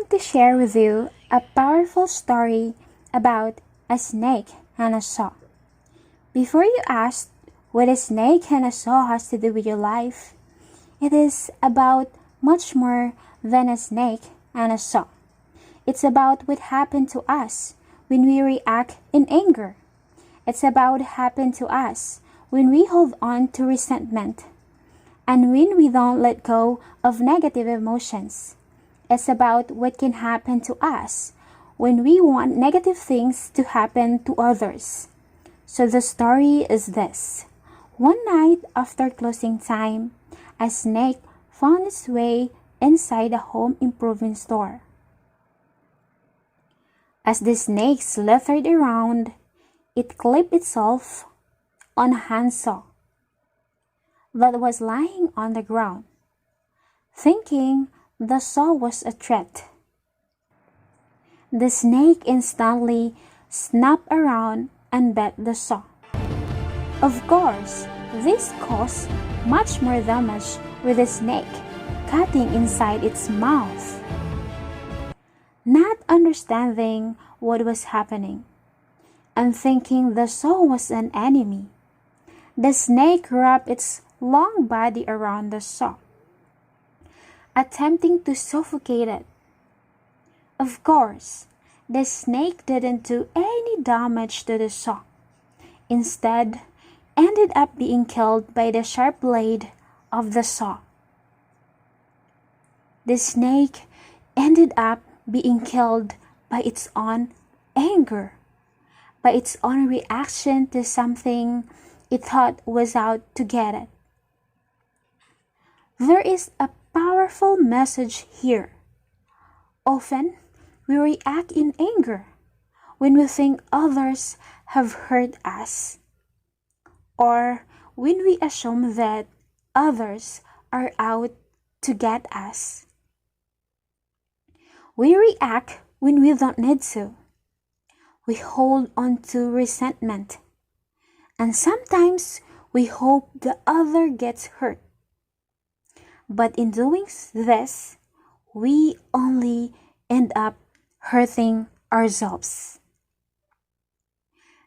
like to share with you a powerful story about a snake and a saw. Before you ask what a snake and a saw has to do with your life, it is about much more than a snake and a saw. It's about what happened to us when we react in anger. It's about what happened to us when we hold on to resentment and when we don't let go of negative emotions. It's about what can happen to us when we want negative things to happen to others. So the story is this. One night after closing time, a snake found its way inside a home improvement store. As the snake slithered around, it clipped itself on a handsaw that was lying on the ground, thinking the saw was a threat. The snake instantly snapped around and bit the saw. Of course, this caused much more damage with the snake cutting inside its mouth. Not understanding what was happening and thinking the saw was an enemy, the snake wrapped its long body around the saw, attempting to suffocate it. Of course, the snake didn't do any damage to the saw. Instead, ended up being killed by the sharp blade of the saw. The snake ended up being killed by its own anger, by its own reaction to something it thought was out to get it. There is a powerful message here. Often, we react in anger when we think others have hurt us, or when we assume that others are out to get us. We react when we don't need to. We hold on to resentment, and sometimes we hope the other gets hurt. But in doing this, we only end up hurting ourselves.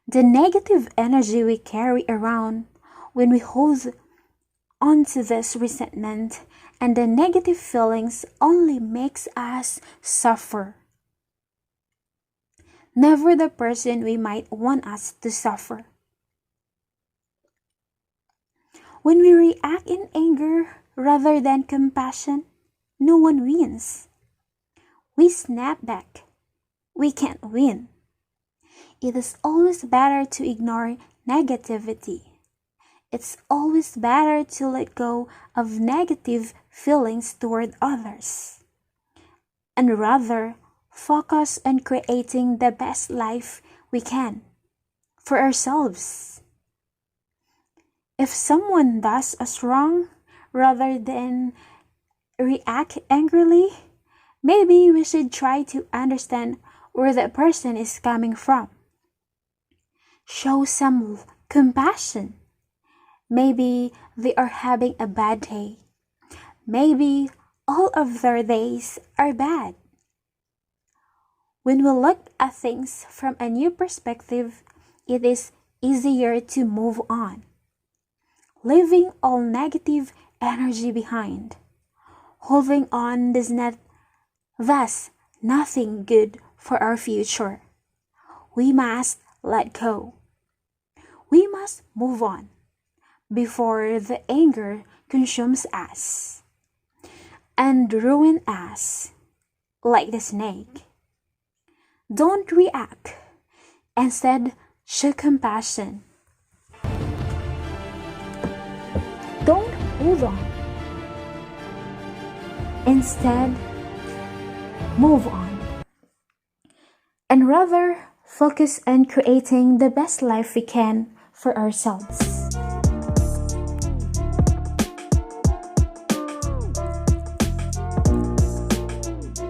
The negative energy we carry around when we hold on to this resentment and the negative feelings only makes us suffer. Never the person we might want us to suffer. When we react in anger rather than compassion, no one wins. We snap back. We can't win. It is always better to ignore negativity. It's always better to let go of negative feelings toward others, and rather focus on creating the best life we can for ourselves. If someone does us wrong, rather than react angrily, maybe we should try to understand where that person is coming from. Show some compassion. Maybe they are having a bad day. Maybe all of their days are bad. When we look at things from a new perspective, it is easier to move on, leaving all negative energy behind. Holding on does thus nothing good for our future. We must let go. We must move on before the anger consumes us and ruin us like the snake. Don't react. Instead, show compassion. Don't hold on. Instead, move on. And rather, focus on creating the best life we can for ourselves.